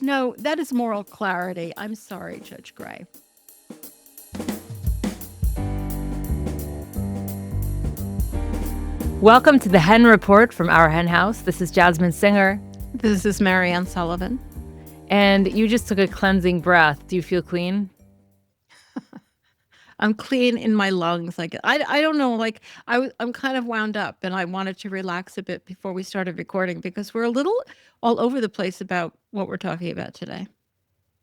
No, that is moral clarity. I'm sorry, Judge Gray. Welcome to the Hen Report from our hen house. This is Jasmin Singer. This is Mariann Sullivan. And you just took a cleansing breath. Do you feel clean? I'm clean in my lungs. I don't know. I'm kind of wound up, and I wanted to relax a bit before we started recording because we're a little all over the place about what we're talking about today.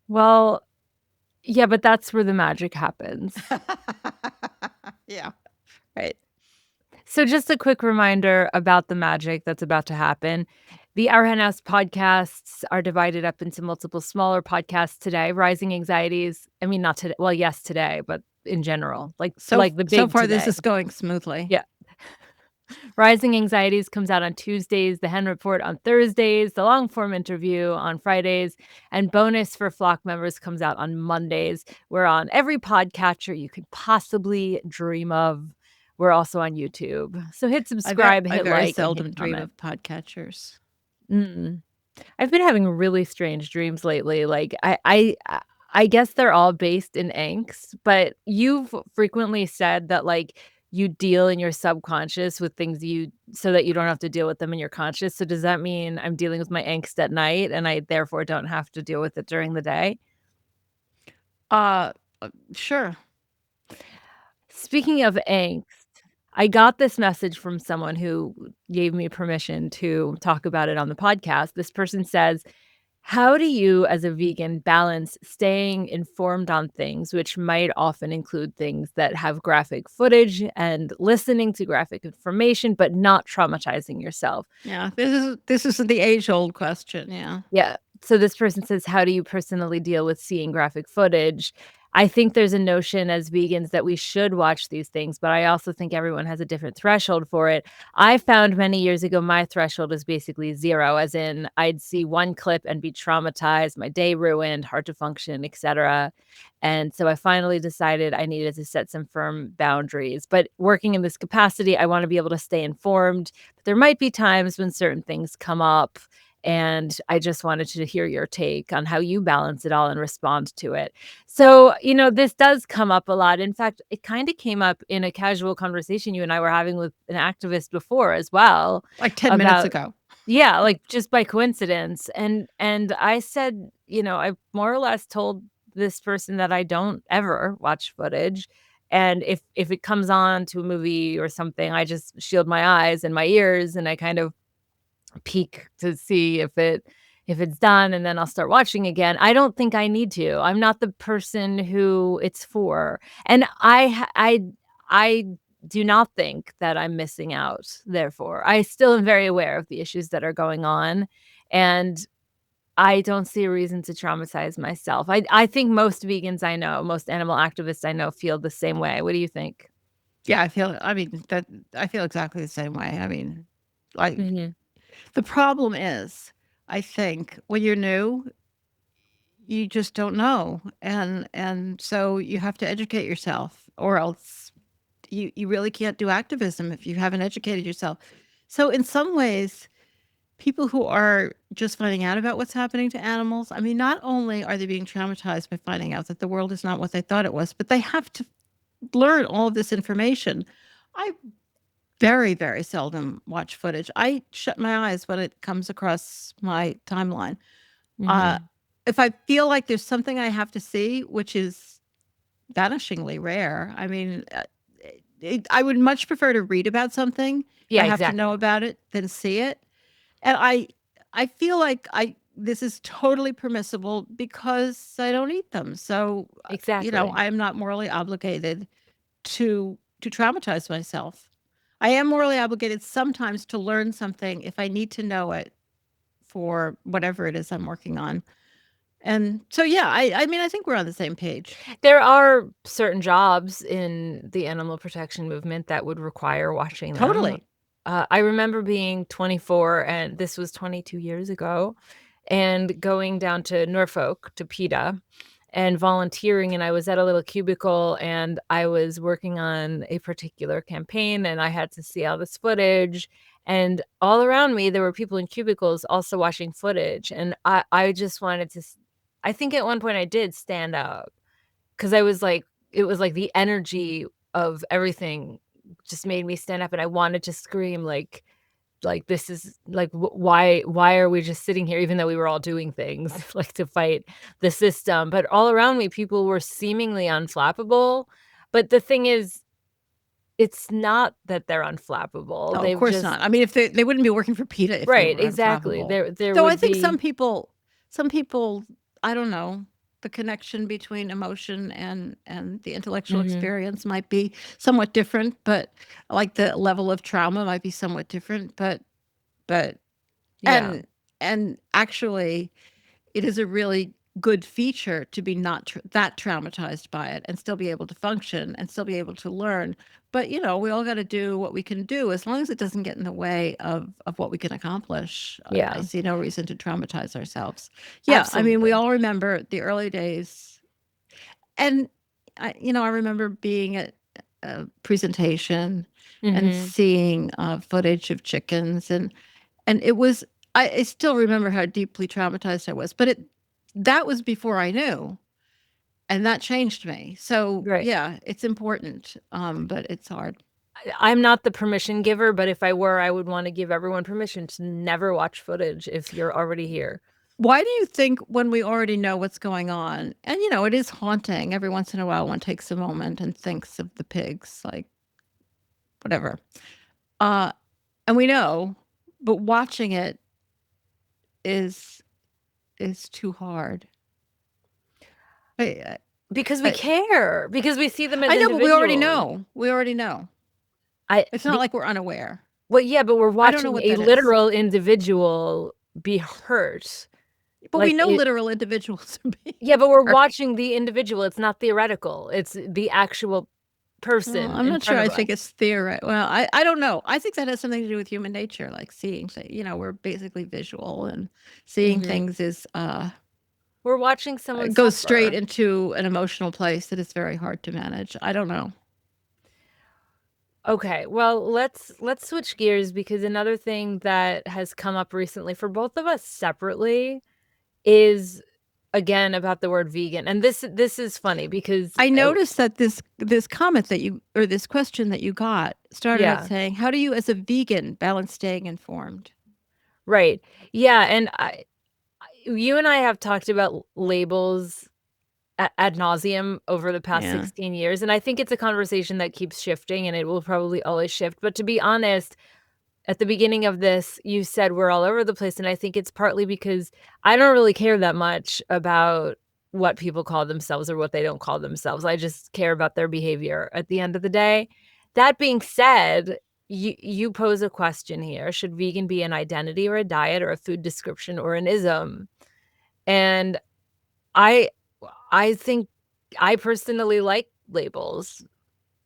Well, yeah, but that's where the magic happens. Yeah, right. So just a quick reminder about the magic that's about to happen. The Our Hen House podcasts are divided up into multiple smaller podcasts today. Rising Anxieties. I mean, not today. Well, yes, today, but in general, like the big So far, today. this is going smoothly. Yeah. Rising Anxieties comes out on Tuesdays, the Hen Report on Thursdays, the long form interview on Fridays, and bonus for Flock members comes out on Mondays. We're on every podcatcher you could possibly dream of. We're also on YouTube. So hit subscribe, hit I very like, seldom and hit dream comment. of podcatchers. I've been having really strange dreams lately. Like I guess they're all based in angst, but you've frequently said that like you deal in your subconscious with things so that you don't have to deal with them in your conscious. So does that mean I'm dealing with my angst at night and I therefore don't have to deal with it during the day? Sure. Speaking of angst, I got this message from someone who gave me permission to talk about it on the podcast. This person says, how do you, as a vegan, balance staying informed on things, which might often include things that have graphic footage and listening to graphic information, but not traumatizing yourself? Yeah, this is the age-old question. Yeah. Yeah. So this person says, how do you personally deal with seeing graphic footage? I think there's a notion as vegans that we should watch these things, but I also think everyone has a different threshold for it. I found many years ago my threshold is basically 0, as in I'd see one clip and be traumatized, my day ruined, hard to function, etc. And so I finally decided I needed to set some firm boundaries. But working in this capacity, I want to be able to stay informed. But there might be times when certain things come up. And I just wanted to hear your take on how you balance it all and respond to it. So, this does come up a lot. In fact, it kind of came up in a casual conversation you and I were having with an activist before as well. Like 10 minutes ago. Yeah, like just by coincidence. And I said, I more or less told this person that I don't ever watch footage. And if it comes on to a movie or something, I just shield my eyes and my ears and I kind of peek to see if it's done, and then I'll start watching again. I don't think I need to. I'm not the person who it's for. And I do not think that I'm missing out, therefore. I still am very aware of the issues that are going on, and I don't see a reason to traumatize myself. I think most vegans I know, most animal activists I know feel the same way. What do you think? Yeah, I feel exactly the same way. I mean, like Mhm. the problem is, I think when you're new, you just don't know. And so you have to educate yourself or else you really can't do activism if you haven't educated yourself. So in some ways, people who are just finding out about what's happening to animals, I mean, not only are they being traumatized by finding out that the world is not what they thought it was, but they have to learn all of this information. I very, very seldom watch footage. I shut my eyes when it comes across my timeline. Uh, Mhm. if I feel like there's something I have to see, which is vanishingly rare, I mean, I would much prefer to read about something if I Yeah, have to know exactly. about it than see it. And I feel like this is totally permissible because I don't eat them. So, Exactly. I am not morally obligated to traumatize myself. I am morally obligated sometimes to learn something if I need to know it for whatever it is I'm working on. And so, yeah, I mean, I think we're on the same page. There are certain jobs in the animal protection movement that would require watching them. Totally. I remember being 24, and this was 22 years ago, and going down to Norfolk, to PETA, and volunteering, and I was at a little cubicle, and I was working on a particular campaign, and I had to see all this footage, And all around me, there were people in cubicles also watching footage, and I just wanted to I think at one point I did stand up, 'cause I was like it was like the energy of everything just made me stand up, and I wanted to scream like, "This is like, why are we just sitting here?" Even though we were all doing things, like, to fight the system, but all around me, people were seemingly unflappable, but the thing is, it's not that they're unflappable, No, of they've course just not. I mean, if they wouldn't be working for PETA if they Right, were exactly, unflappable. there So I would think be some people, I don't know, the connection between emotion and the intellectual Mhm, experience might be somewhat different, but like the level of trauma might be somewhat different, but yeah, and and actually it is a really good feature to be not that traumatized by it and still be able to function and still be able to learn. But we all got to do what we can do as long as it doesn't get in the way of what we can accomplish. I yeah, see no reason to traumatize ourselves. Yeah, I mean, we absolutely. all remember the early days, and I remember being at a presentation and Mhm. seeing footage of chickens, and it was I still remember how deeply traumatized I was, but that was before I knew, and that changed me. So, Right. yeah, it's important, but it's hard. I'm not the permission giver, but if I were, I would wanna give everyone permission to never watch footage if you're already here. Why do you think when we already know what's going on and, it is haunting, every once in a while one takes a moment and thinks of the pigs, like, whatever, uh, and we know, but watching it is is too hard. I Because we I care, because we see them as I know, but we already individuals. know. We already know. I It's not be like we're unaware. Well, yeah, but we're I don't know watching what a that is. literal individual be hurt. But we Like, know it literal individuals are being Yeah, but we're hurt. watching the individual, it's not theoretical, it's the actual Well, person I'm in not sure front I of us. think it's theory. Well, I don't know. I think that has something to do with human nature, like seeing we're basically visual and seeing Mhm. things is We're watching someone goes straight suffer. into an emotional place that is very hard to manage. I don't know. Okay, well, let's switch gears because another thing that has come up recently for both of us separately is, again, about the word vegan, and this is funny because, I noticed that this comment that you or this question that you got started out yeah, saying, "How do you as a vegan balance staying informed?" right. Yeah, and you and I have talked about labels ad nauseum over the past Yeah. 16 years, and I think it's a conversation that keeps shifting, and it will probably always shift, but to be honest, at the beginning of this, you said we're all over the place, and I think it's partly because I don't really care that much about what people call themselves or what they don't call themselves. I just care about their behavior at the end of the day. That being said, you pose a question here. Should vegan be an identity or a diet or a food description or an ism? And I I think I personally like labels.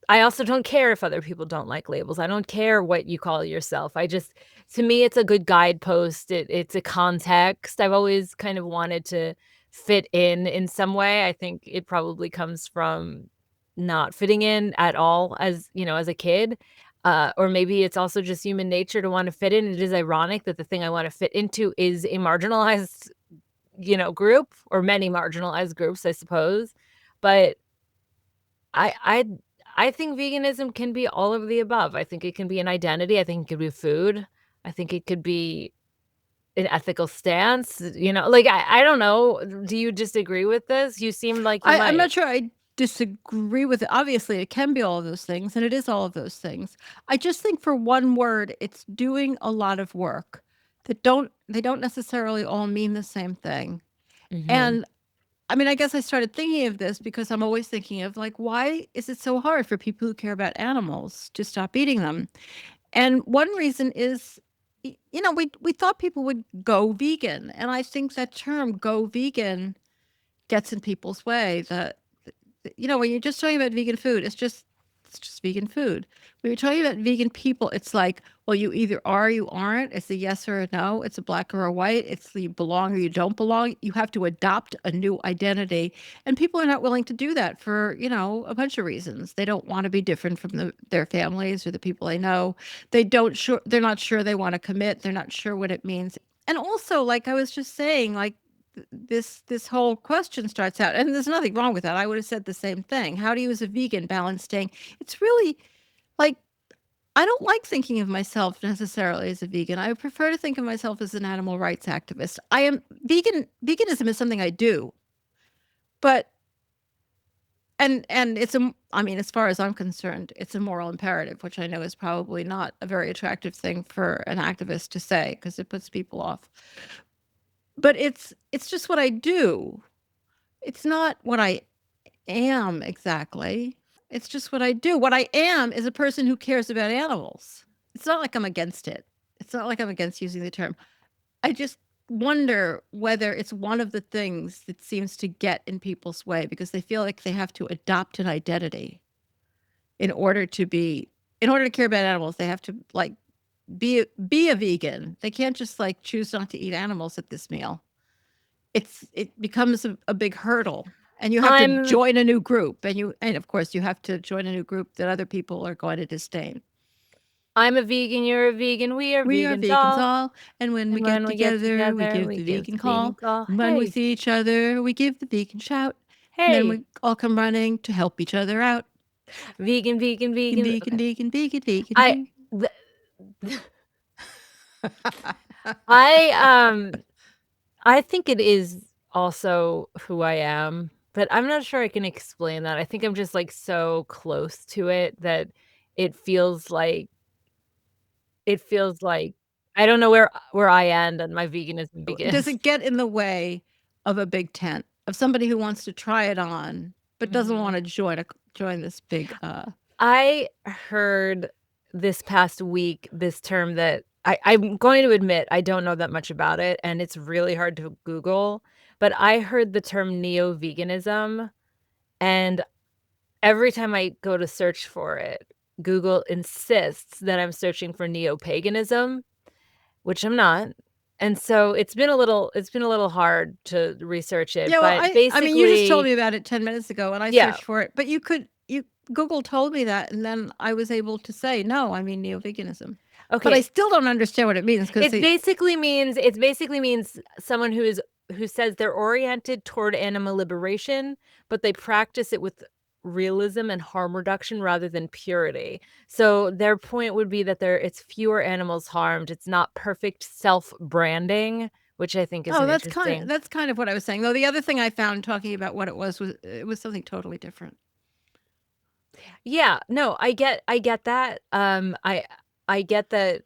I also don't care if other people don't like labels. I don't care what you call yourself. I just To me, it's a good guidepost. It's a context. I've always kind of wanted to fit in some way. I think it probably comes from not fitting in at all as a kid. Or maybe it's also just human nature to want to fit in. It is ironic that the thing I want to fit into is a marginalized, group or many marginalized groups, I suppose. But I I I think veganism can be all of the above. I think it can be an identity. I think it could be food. I think it could be an ethical stance. Like I don't know. Do you disagree with this? You seem like you I'm might. not sure I disagree with it. Obviously, it can be all of those things, and it is all of those things. I just think for one word, it's doing a lot of work that don't necessarily all mean the same thing. Mhm. And I mean, I guess I started thinking of this because I'm always thinking of like, why is it so hard for people who care about animals to stop eating them? And one reason is, we thought people would go vegan, and I think that term "go vegan" gets in people's way. That when you're just talking about vegan food, it's just it's just vegan food. When you're talking about vegan people, it's like, well, you either are or you aren't. It's a yes or a no. It's a black or a white. It's you belong or you don't belong. You have to adopt a new identity. And people are not willing to do that for, a bunch of reasons. They don't want to be different from their families or the people they know. They're not sure they want to commit. They're not sure what it means. And also, like I was just saying, like this whole question starts out, and there's nothing wrong with that. I would have said the same thing. How do you, as a vegan, balance staying? It's really like I don't like thinking of myself necessarily as a vegan. I prefer to think of myself as an animal rights activist. I am vegan. Veganism is something I do, but and I mean, as far as I'm concerned, it's a moral imperative, which I know is probably not a very attractive thing for an activist to say because it puts people off. But it's just what I do. It's not what I am exactly. It's just what I do. What I am is a person who cares about animals. It's not like I'm against it. It's not like I'm against using the term. I just wonder whether it's one of the things that seems to get in people's way because they feel like they have to adopt an identity in order to be in order to care about animals. They have to like be a vegan. They can't just like choose not to eat animals at this meal. It becomes a big hurdle, and you have to I'm join a new group, and of course you have to join a new group that other people are going to disdain. I'm a vegan, you're a vegan, we are We are vegans vegans all, all, and when we and get when we get together, we together, give we the give vegan the vegan call. call. And when we Hey, see each other, we give the vegan shout, and then hey, we all come running to help each other out. vegan, vegan, Vegan, vegan. vegan, Okay. vegan, vegan, vegan, I vegan. th I, I think it is also who I am, but I'm not sure I can explain that. I think I'm just, like, so close to it that it feels like it feels like I don't know where I end and my veganism Does begins. it get in the way of a big tent, of somebody who wants to try it on, but doesn't Mhm. want to join this big I heard this past week this term that I'm going to admit I don't know that much about it, and it's really hard to Google, but I heard the term neo-veganism, and every time I go to search for it, Google insists that I'm searching for neo-paganism, which I'm not, and so it's been a little hard to research it, Yeah, well, but I mean, you just told basically me about it 10 minutes ago and I yeah, searched for it, but you Google told me that and then I was able to say, "No, I mean neo-veganism." But I okay. still don't understand what it means because It basically means someone who says they're oriented toward animal liberation, but they practice it with realism and harm reduction rather than purity. So their point would be that it's fewer animals harmed, it's not perfect self-branding, which I think is Oh, an interesting. that's kind of what I was saying. Though the other thing I found talking about what it was something totally different. Yeah, no, I get that. I get that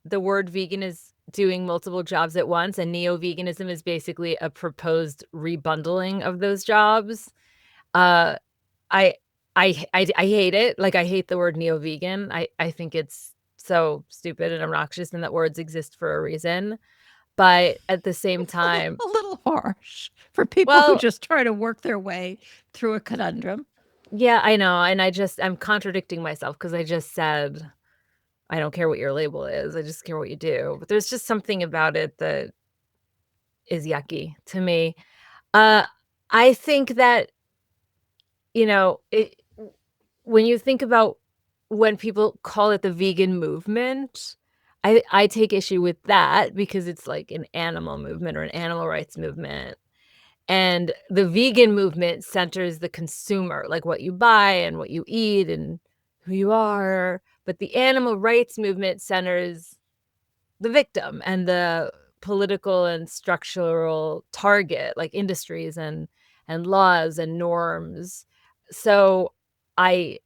the word vegan is doing multiple jobs at once, and neo-veganism is basically a proposed rebundling of those jobs. Uh, I I hate it. Like, I hate the word neo-vegan. I think it's so stupid and obnoxious and that words exist for a reason. But at the same time A little harsh for people who well, just try to work their way through a conundrum. yeah, I know, and I'm contradicting myself because I just said I don't care what your label is, I just care what you do, but there's just something about it that is yucky to me. Uh, I think that, it when you think about when people call it the vegan movement, I take issue with that because it's like an animal movement or an animal rights movement, and the vegan movement centers the consumer, like what you buy and what you eat and who you are, but the animal rights movement centers the victim and the political and structural target, like industries and laws and norms. So I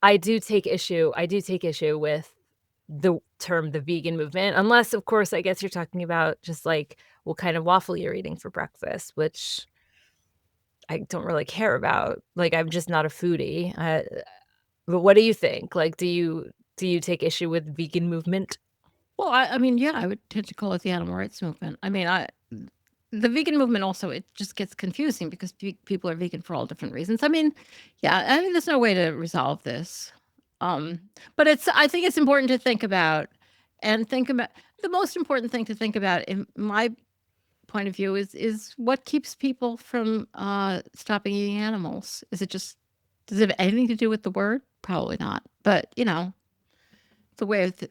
I do take issue with the term the vegan movement, unless, of course, I guess you're talking about just like what kind of waffle you're eating for breakfast, which I don't really care about. Like, I'm just not a foodie. But what do you think? Like, do you take issue with vegan movement? Well, I mean, yeah, I would tend to call it the animal rights movement. I mean, the vegan movement also, it just gets confusing because people are vegan for all different reasons. I mean, yeah, I mean, there's no way to resolve this. Um, but I think it's important to think about and think about the most important thing to think about in my point of view is what keeps people from stopping eating animals. Is it just does it have anything to do with the word? Probably not. But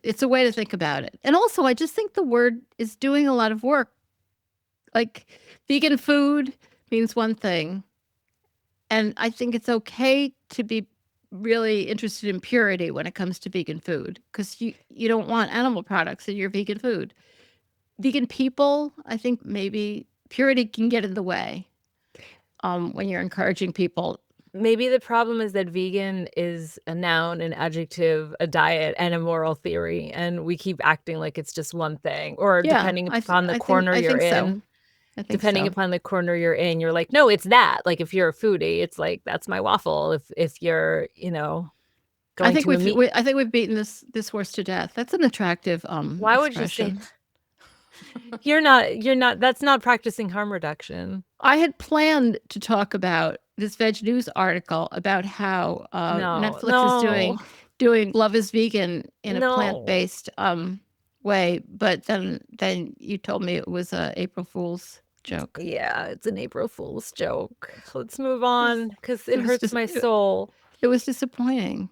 it's a way to think about it. And also, I just think the word is doing a lot of work. Like vegan food means one thing, and I think it's okay to be really interested in purity when it comes to vegan food because you don't want animal products in your vegan food. Vegan people, I think maybe purity can get in the way when you're encouraging people. Maybe the problem is that vegan is a noun, an adjective, a diet, and a moral theory, and we keep acting like it's just one thing, or Yeah, depending upon the I think corner I you're think so. in. I think Depending so. upon the corner you're in, you're like, "No, it's that." Like, if you're a foodie, it's like, "That's my waffle." If you're, going to a meat. I think we've beaten this horse to death. That's an attractive Why would you say expression. that? You're not that's not practicing harm reduction. I had planned to talk about this Veg News article about how No, Netflix is no, doing Love is Vegan in a plant no. based way, but then you told me it was a April Fool's joke. Yeah, it's an April Fool's joke. Let's move It was on because it it was hurts just my soul. it was disappointing.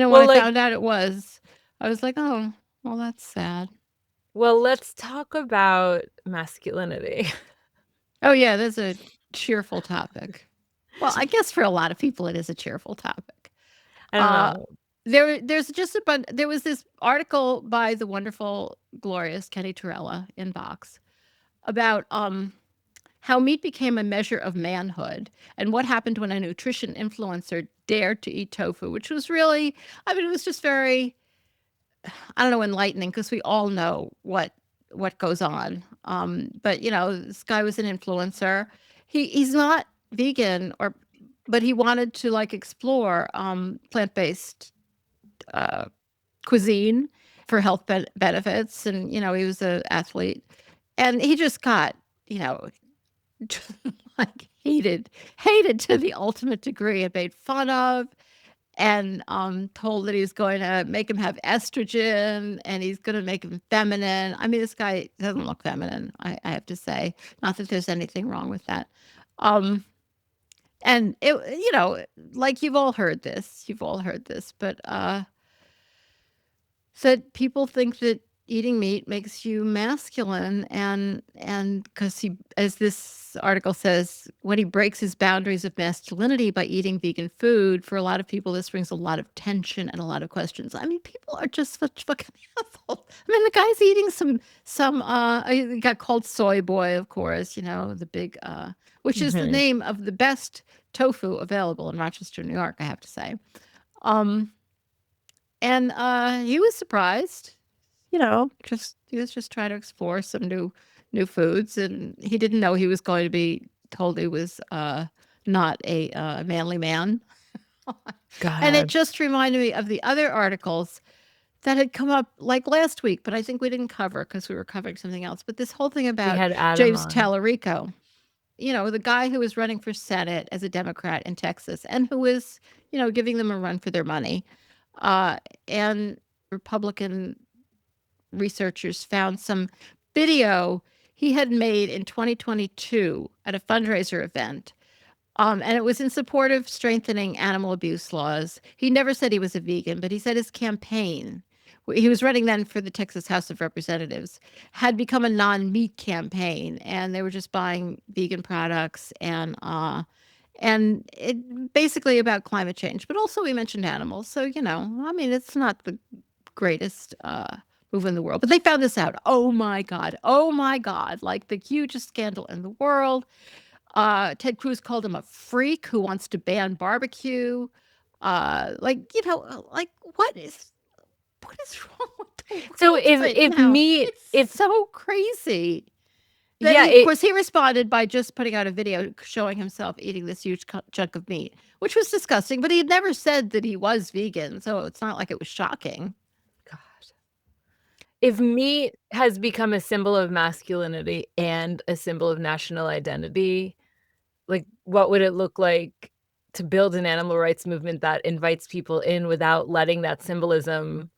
When Well, I like found out it was, I was like, oh, well, that's sad. well, let's talk about masculinity. Oh yeah, that's a cheerful topic. Well, I guess for a lot of people, it is a cheerful topic. I don't Uh, know. there's just a bunch. There was this article by the wonderful, glorious Kenny Torella in Vox about how meat became a measure of manhood and what happened when a nutrition influencer dared to eat tofu, which was really, I mean, it was just very, I don't know, enlightening because we all know what goes on. But this guy was an influencer. He's not vegan but he wanted to like explore plant based uh, cuisine for health benefits, and he was an athlete, and he just got you know like hated to the ultimate degree and made fun of and told that he's going to make him have estrogen and he's going to make him feminine. I mean, this guy doesn't look feminine, I have to say. Not that there's anything wrong with that. Um, and like you've all heard this, but said people think that eating meat makes you masculine and because he, as this article says, when he breaks his boundaries of masculinity by eating vegan food, for a lot of people this brings a lot of tension and a lot of questions. I mean, people are just such fucking assholes. I mean, the guy's eating he got called soy boy, of course, the big which is the Mhm. name of the best tofu available in Rochester, New York, I have to say. um and he was surprised, just he was just trying to explore some new foods, and he didn't know he was going to be told he was not a manly man. And it God, just reminded me of the other articles that had come up like last week, but I think we didn't cover because we were covering something else. But this whole thing we about had Adam James on. Tallarico, the guy who was running for Senate as a Democrat in Texas and who was, giving them a run for their money. Uh, and Republican researchers found some video he had made in 2022 at a fundraiser event. And it was in support of strengthening animal abuse laws. He never said he was a vegan, but he said his campaign, he was running then for the Texas House of Representatives, had become a non-meat campaign, and they were just buying vegan products and it basically about climate change. But also we mentioned animals, so I mean, it's not the greatest move in the world. But they found this out. Oh my God. Oh my God. Like the hugest scandal in the world. Ted Cruz called him a freak who wants to ban barbecue. Like what is wrong with the So world right now? It's if so crazy. Then yeah, of it course, he responded by just putting out a video showing himself eating this huge chunk of meat, which was disgusting. But he had never said that he was vegan, so it's not like it was shocking. God. if meat has become a symbol of masculinity and a symbol of national identity, like, what would it look like to build an animal rights movement that invites people in without letting that symbolism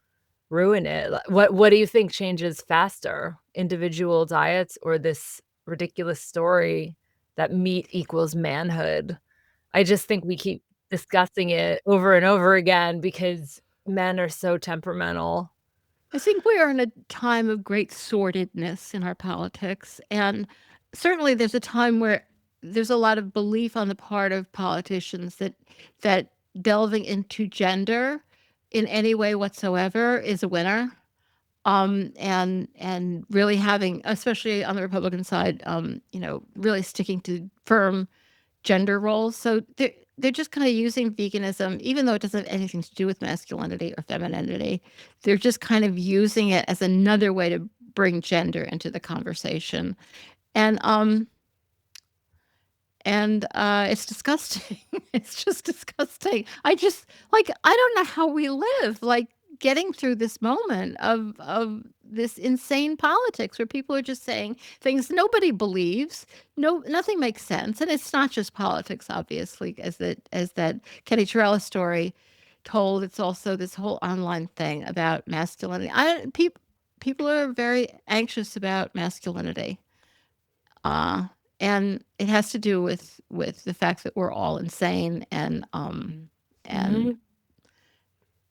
ruin it? What do you think changes faster, individual diets or this ridiculous story that meat equals manhood? I just think we keep discussing it over and over again because men are so temperamental. I think we are in a time of great sordidness in our politics, and certainly there's a time where there's a lot of belief on the part of politicians that delving into gender in any way whatsoever is a winner. And really having, especially on the Republican side, really sticking to firm gender roles. So they're just kind of using veganism, even though it doesn't have anything to do with masculinity or femininity. They're just kind of using it as another way to bring gender into the conversation. And it's disgusting. It's just disgusting. I don't know how we live, like, getting through this moment of this insane politics where people are just saying things nobody believes. No, nothing makes sense, and it's not just politics, obviously, as that Kenny Torella story told. It's also this whole online thing about masculinity. People are very anxious about masculinity. Uh, and it has to do with the fact that we're all insane and Mhm.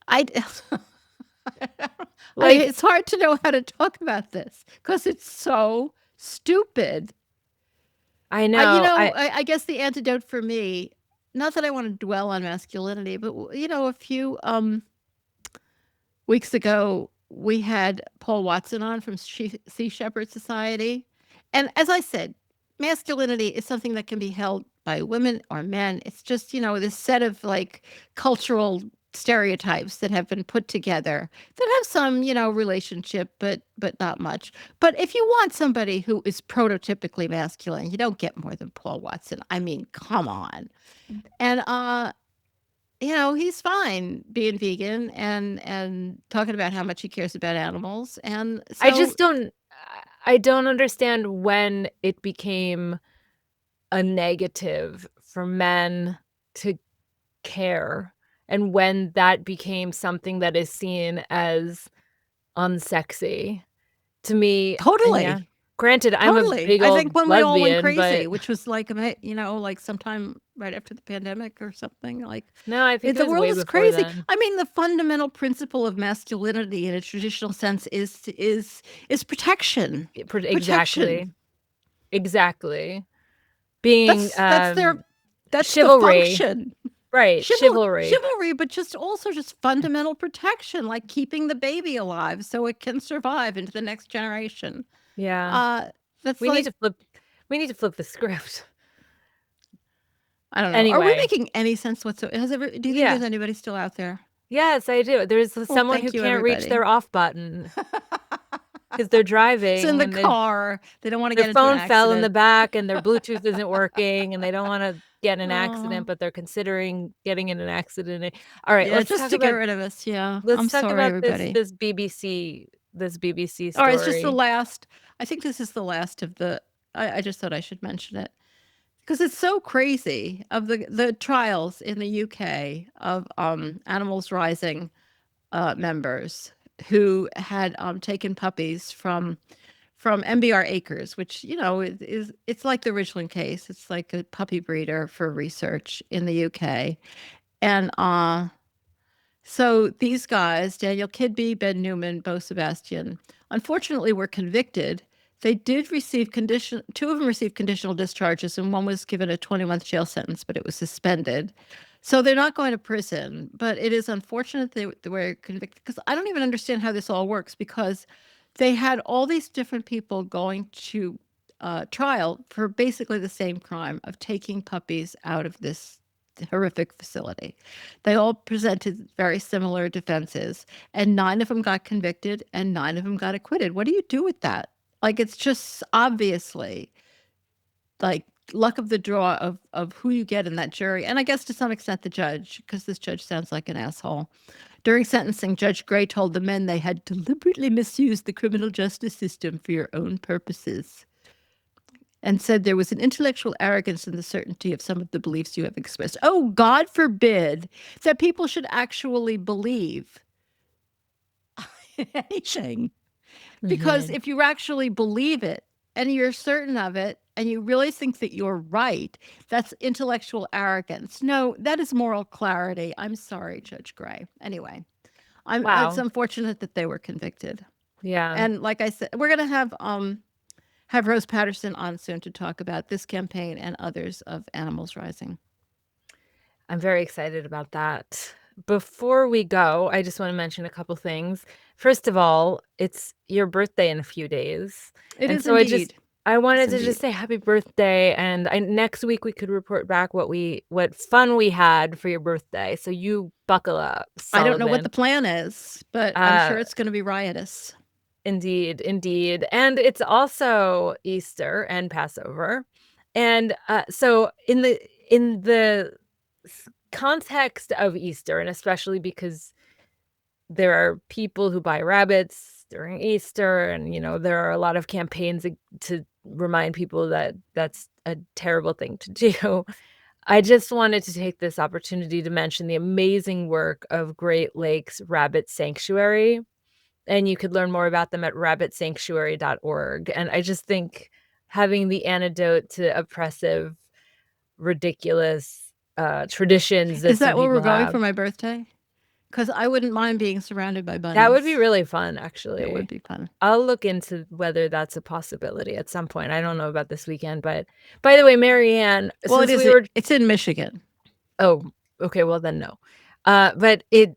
I Like, it's hard to know how to talk about this because it's so stupid. I know, I guess the antidote for me, not that I want to dwell on masculinity, but a few weeks ago, we had Paul Watson on from Sea Shepherd Society. And as I said, masculinity is something that can be held by women or men. It's just, this set of like cultural stereotypes that have been put together that have some, relationship, but not much. But if you want somebody who is prototypically masculine, you don't get more than Paul Watson. I mean, come on. And he's fine being vegan and talking about how much he cares about animals. And I so just don't I don't understand when it became a negative for men to care, and when that became something that is seen as unsexy. To me, and yeah, totally, granted, I'm a totally. big I old think when we all went lesbian, crazy, but which was like, like sometime right after the pandemic or something, like no, I think it the was world way is before crazy. then. I mean, the fundamental principle of masculinity in a traditional sense is protection. Protection. Exactly, exactly. Being, That's that's the chivalry, function. right, chivalry. Chivalry, but just fundamental protection, like keeping the baby alive so it can survive into the next generation. Yeah. Uh, that's We need like to flip we need to flip the script. I don't know. Are we Anyway, making any sense whatsoever? Do you think yeah. there's anybody still out there? Yes, I do. There's Well, someone who thank you, can't reach everybody. their off button because 'cause they're So in driving the and they car, they don't want to their get into an phone fell in the accident. back and their Bluetooth isn't working and they don't wanna get in an accident, Oh, but they're considering getting in an accident. Alright, yeah, just to get rid of us. Yeah, let's I'm talk sorry, about this everybody. this BBC this BBC All right, it's just the story. last. I think this is the last of the. I just thought I should mention it. Because it's so crazy of the trials in the UK of Animals Rising members who had taken puppies from MBR Acres, which is it's like the Richland case. It's like a puppy breeder for research in the UK, and so these guys, Daniel Kidby, Ben Newman, Bo Sebastian, unfortunately were convicted. They did receive two of them received conditional discharges, and one was given a 20-month jail sentence, but it was suspended. So they're not going to prison, but it is unfortunate they were convicted because I don't even understand how this all works because they had all these different people going to trial for basically the same crime of taking puppies out of this horrific facility. They all presented very similar defenses, and nine of them got convicted and nine of them got acquitted. What do you do with that? Like, it's just obviously like luck of the draw of who you get in that jury. And I guess to some extent the judge, because this judge sounds like an asshole, During sentencing, Judge Gray told the men they had deliberately misused the criminal justice system for your own purposes and said there was an intellectual arrogance in the certainty of some of the beliefs you have expressed. Oh, God forbid that people should actually believe anything. Because Mhm. if you actually believe it and you're certain of it and you really think that you're right, that's intellectual arrogance. No, that is moral clarity. I'm sorry, Judge Gray. Anyway, it's Wow. unfortunate that they were convicted. Yeah. And like I said, we're gonna have Rose Patterson on soon to talk about this campaign and others of Animals Rising. I'm very excited about that. Before we go, I just wanna mention a couple things. First of all, it's your birthday in a few days, It and is so indeed. I It's wanted to just indeed. say happy birthday, and next week we could report back what fun we had for your birthday, so you buckle up, I don't know what Sullivan. the plan is, but I'm Uh sure it's going to be riotous. Indeed, indeed, and it's also Easter and Passover, and, so in the context of Easter, and especially because there are people who buy rabbits during Easter, and, there are a lot of campaigns to remind people that that's a terrible thing to do. I just wanted to take this opportunity to mention the amazing work of Great Lakes Rabbit Sanctuary, and you could learn more about them at rabbitsanctuary.org, and I just think having the antidote to oppressive, ridiculous, traditions that Is some that where we're people going have, for my birthday? Because I wouldn't mind being surrounded by that would be bunnies. really fun, It would actually. be fun. I'll look into whether that's a possibility at some point. I don't know about this weekend, but by the way, Mariann, Well, since we were it's in Michigan. oh, okay, well then no. But I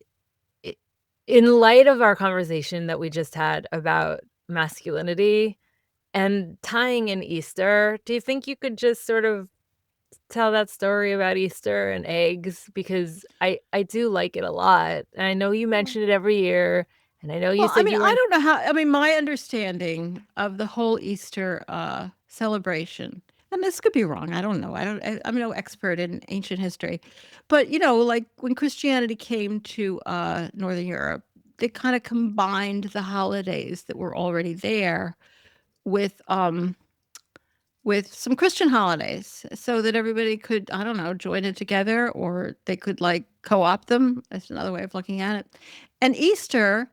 in light of our conversation that we just had about masculinity and tying in Easter, do you think you could just sort of tell that story about Easter and eggs? Because I do like it a lot, and I know you mention it every year, and I know you Well, I said mean, you I weren't. don't know how. I mean, my understanding of the whole Easter celebration, and this could be wrong. I don't know. I'm no expert in ancient history, but like when Christianity came to Northern Europe, they kind of combined the holidays that were already there with some Christian holidays so that everybody could, I don't know, join it together or they could like co opt them. That's another way of looking at it. And Easter,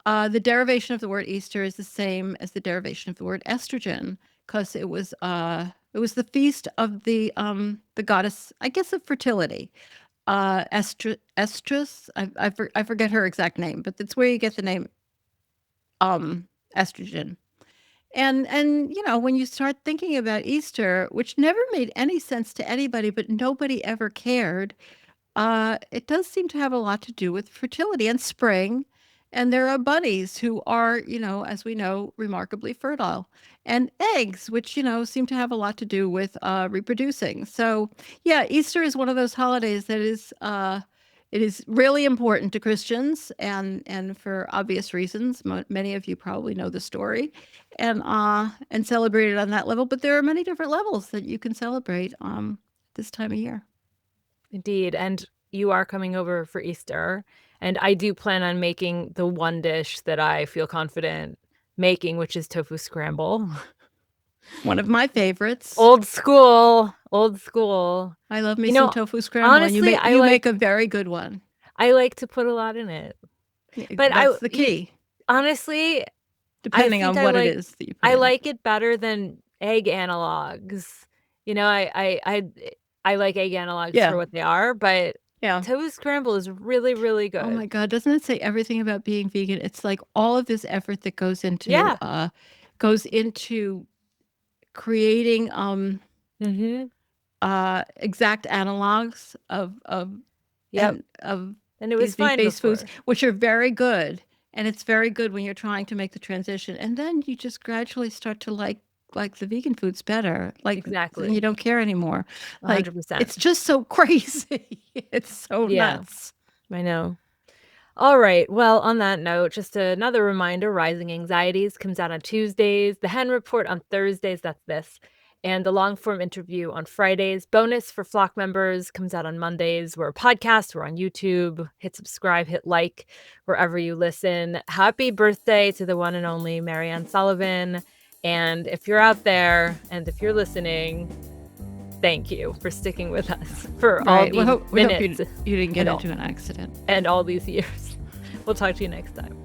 the derivation of the word Easter is the same as the derivation of the word estrogen because it was the feast of the goddess, I guess, of fertility. Estrus, I forget her exact name, but that's where you get the name estrogen. And when you start thinking about Easter, which never made any sense to anybody, but nobody ever cared, it does seem to have a lot to do with fertility and spring. And there are bunnies who are, as we know, remarkably fertile, and eggs, which seem to have a lot to do with reproducing. So, yeah, Easter is one of those holidays that is it is really important to Christians, and for obvious reasons. Many of you probably know the story, and celebrate it on that level. But there are many different levels that you can celebrate this time of year. Indeed, and you are coming over for Easter, and I do plan on making the one dish that I feel confident making, which is tofu scramble. One of my favorites. Old school, old school. I love me You some know, tofu scramble, and honestly, you make a very good one. I like to put a lot in it, but That's the key, honestly, I depending think on what it is that you put I in it. like it better than egg analogs. You know, I like egg analogs for Yeah, what they are, but yeah. tofu scramble is really, really Oh my good. God, doesn't it say everything about being vegan? It's like all of this effort that Yeah. goes into creating Mhm. exact analogs Yep. of And it was these fine meat-based foods, before. which are very good. And it's very good when you're trying to make the transition. And then you just gradually start to like the vegan foods better. Like then you Exactly. don't care anymore. Like 100%. it's just so crazy. It's so Yeah, nuts. I know. All right. Well, on that note, just another reminder, Rising Anxieties comes out on Tuesdays, the Hen Report on Thursdays, that's this. and the long form interview on Fridays. Bonus for Flock members comes out on Mondays. We're a podcast. We're on YouTube. Hit subscribe, hit like wherever you listen. Happy birthday to the one and only Mariann Sullivan. And if you're out there and if you're listening, thank you for sticking with us for all these We hope minutes you didn't get and into an accident. and all these years. We'll talk to you next time.